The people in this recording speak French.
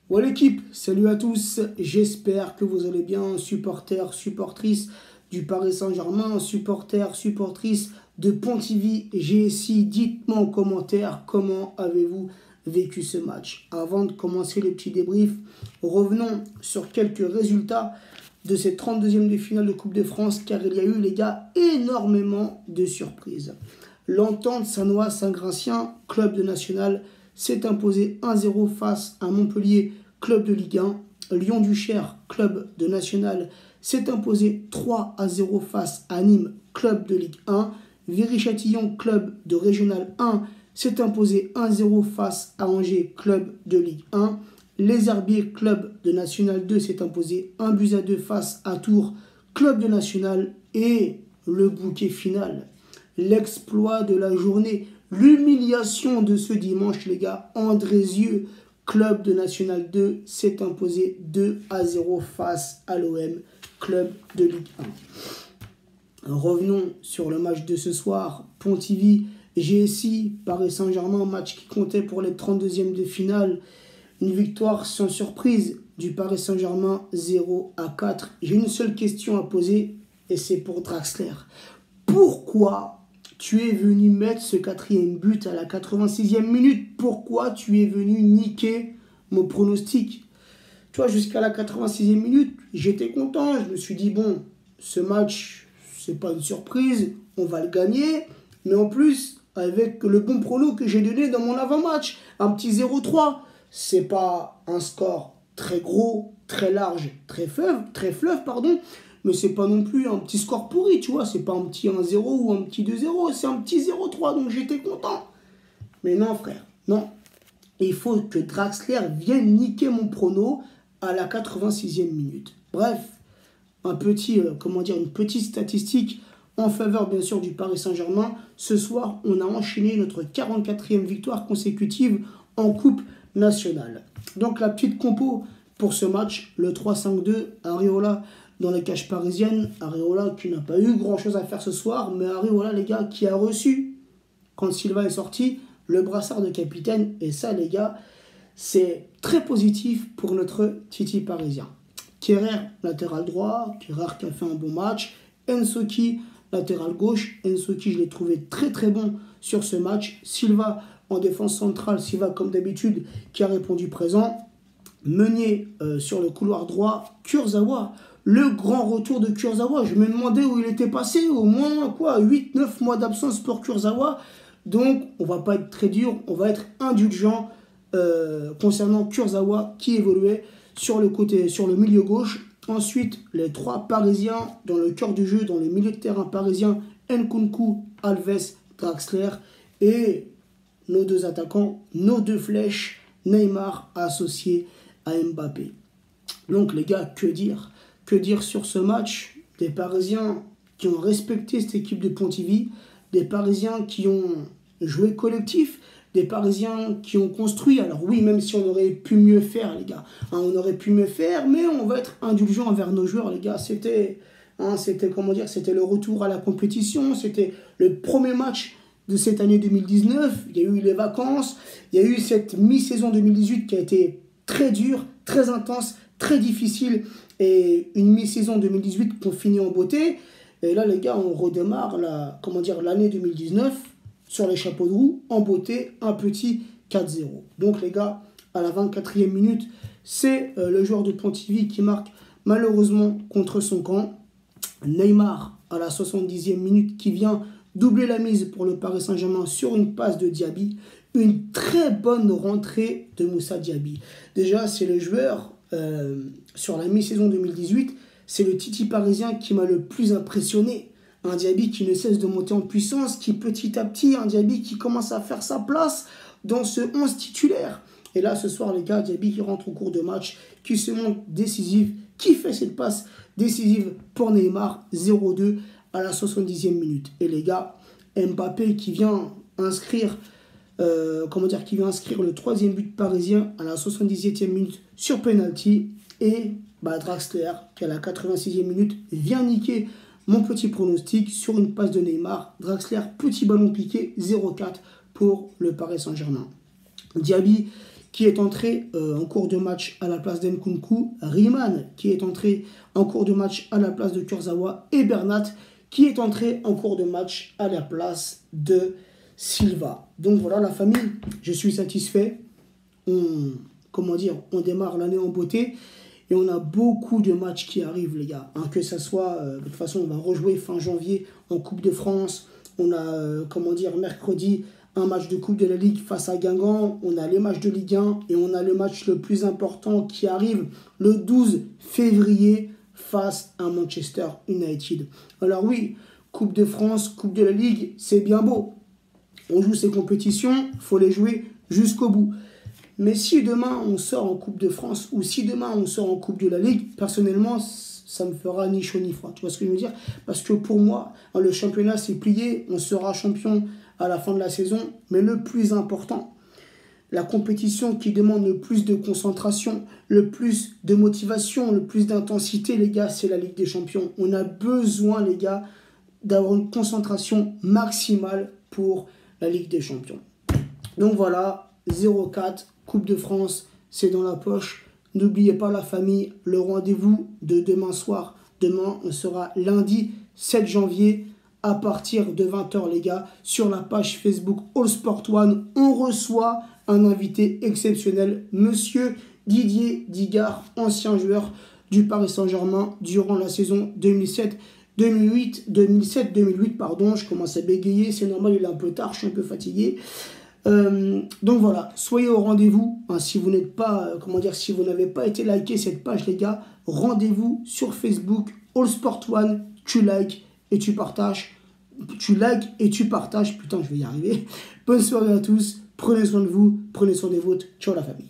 Voilà l'équipe, salut à tous, j'espère que vous allez bien, supporters, supportrices du Paris Saint-Germain, supporters, supportrices de Pontivy, GSI, dites-moi en commentaire comment avez-vous vécu ce match. Avant de commencer le petit débrief, revenons sur quelques résultats de cette 32e de finale de Coupe de France, car il y a eu, les gars, énormément de surprises. L'Entente Sannois-Saint-Gratien, club de national, s'est imposé 1-0 face à Montpellier, club de Ligue 1. Lyon-Duchère, club de national, s'est imposé 3-0 face à Nîmes, club de Ligue 1. Viry-Châtillon, club de Régional 1, s'est imposé 1-0 face à Angers, club de Ligue 1. Les Herbiers, club de National 2, s'est imposé 1-2 face à Tours, club de National. Et le bouquet final, l'exploit de la journée, l'humiliation de ce dimanche, les gars. Andrézieux, club de National 2, s'est imposé 2-0 face à l'OM, club de Ligue 1. Revenons sur le match de ce soir. Pontivy, GSI, Paris Saint-Germain, match qui comptait pour les 32e de finale. Une victoire sans surprise du Paris Saint-Germain 0-4. J'ai une seule question à poser et c'est pour Draxler. Pourquoi tu es venu mettre ce 4e but à la 86e minute? Pourquoi tu es venu niquer mon pronostic? Tu vois, jusqu'à la 86e minute, j'étais content. Je me suis dit, bon, ce match, c'est pas une surprise, on va le gagner. Mais en plus, avec le bon prono que j'ai donné dans mon avant-match, un petit 0-3. C'est pas un score très gros, très large, très fleuve, pardon, mais c'est pas non plus un petit score pourri, tu vois, c'est pas un petit 1-0 ou un petit 2-0, c'est un petit 0-3, donc j'étais content. Mais non, frère, non. Il faut que Draxler vienne niquer mon prono à la 86e minute. Bref, une petite statistique en faveur, bien sûr, du Paris Saint-Germain. Ce soir, on a enchaîné notre 44e victoire consécutive en Coupe nationale. Donc la petite compo pour ce match, le 3-5-2, Areola dans les cages parisiennes. Areola qui n'a pas eu grand chose à faire ce soir, mais Areola, les gars, qui a reçu, quand Silva est sorti, le brassard de capitaine. Et ça, les gars, c'est très positif pour notre Titi parisien. Kerrer, latéral droit, Kerrer qui a fait un bon match. Ensoki, latéral gauche. Ensoki, je l'ai trouvé très très bon sur ce match. Silva en défense centrale, Silva comme d'habitude qui a répondu présent. Meunier sur le couloir droit. Kurzawa, le grand retour de Kurzawa. Je me demandais où il était passé, au moins 8-9 mois d'absence pour Kurzawa. Donc on va pas être très dur, on va être indulgent concernant Kurzawa qui évoluait sur le côté, sur le milieu gauche. Ensuite, les trois Parisiens dans le cœur du jeu, dans le milieu de terrain parisien, Nkunku, Alves, Draxler et nos deux attaquants, nos deux flèches, Neymar associé à Mbappé. Donc les gars, que dire? Que dire sur ce match? Des Parisiens qui ont respecté cette équipe de Pontivy, des Parisiens qui ont joué collectif, des Parisiens qui ont construit. Alors oui, même si on aurait pu mieux faire, les gars. On aurait pu mieux faire, mais on va être indulgent envers nos joueurs, les gars. C'était le retour à la compétition. C'était le premier match de cette année 2019, il y a eu les vacances, il y a eu cette mi-saison 2018 qui a été très dure, très intense, très difficile, et une mi-saison 2018 qu'on finit en beauté. Et là, les gars, on redémarre l'année 2019 sur les chapeaux de roue, en beauté, un petit 4-0. Donc, les gars, à la 24e minute, c'est le joueur de Pontivy qui marque malheureusement contre son camp. Neymar, à la 70e minute, qui vient doubler la mise pour le Paris Saint-Germain sur une passe de Diaby. Une très bonne rentrée de Moussa Diaby. Déjà, c'est le joueur, sur la mi-saison 2018, c'est le Titi parisien qui m'a le plus impressionné. Un Diaby qui ne cesse de monter en puissance, qui petit à petit, un Diaby qui commence à faire sa place dans ce 11 titulaire. Et là, ce soir, les gars, Diaby qui rentre au cours de match, qui se montre décisif, qui fait cette passe décisive pour Neymar, 0-2 à la 70e minute. Et les gars, Mbappé qui vient inscrire le 3e but parisien à la 77e minute sur penalty. Et Draxler qui à la 86e minute vient niquer mon petit pronostic sur une passe de Neymar. Draxler, petit ballon piqué, 0-4 pour le Paris Saint-Germain. Diaby qui est entré en cours de match à la place d'Nkunku, Riemann, qui est entré en cours de match à la place de Kurzawa, et Bernat, qui est entré en cours de match à la place de Silva. Donc voilà la famille, je suis satisfait. On démarre l'année en beauté. Et on a beaucoup de matchs qui arrivent, les gars. Hein, que ça soit, de toute façon, on va rejouer fin janvier en Coupe de France. On a, mercredi, un match de Coupe de la Ligue face à Guingamp. On a les matchs de Ligue 1. Et on a le match le plus important qui arrive le 12 février face à Manchester United. Alors oui, Coupe de France, Coupe de la Ligue, c'est bien beau. On joue ces compétitions, il faut les jouer jusqu'au bout. Mais si demain on sort en Coupe de France ou si demain on sort en Coupe de la Ligue, personnellement, ça me fera ni chaud ni froid. Tu vois ce que je veux dire? Parce que pour moi, le championnat c'est plié, on sera champion à la fin de la saison. Mais le plus important, la compétition qui demande le plus de concentration, le plus de motivation, le plus d'intensité, les gars, c'est la Ligue des Champions. On a besoin, les gars, d'avoir une concentration maximale pour la Ligue des Champions. Donc voilà, 0-4. Coupe de France, c'est dans la poche. N'oubliez pas la famille, le rendez-vous de demain soir. Demain, on sera lundi 7 janvier à partir de 20h, les gars. Sur la page Facebook All Sport One, on reçoit un invité exceptionnel, Monsieur Didier Digard, ancien joueur du Paris Saint-Germain durant la saison 2007-2008, pardon. Je commence à bégayer, c'est normal, il est un peu tard, je suis un peu fatigué. Donc voilà, soyez au rendez-vous. Hein, si vous n'êtes pas, si vous n'avez pas été liké cette page, les gars, rendez-vous sur Facebook, All Sport One, tu likes et tu partages. Tu likes et tu partages. Putain, je vais y arriver. Bonne soirée à tous. Prenez soin de vous, prenez soin des vôtres. Ciao la famille.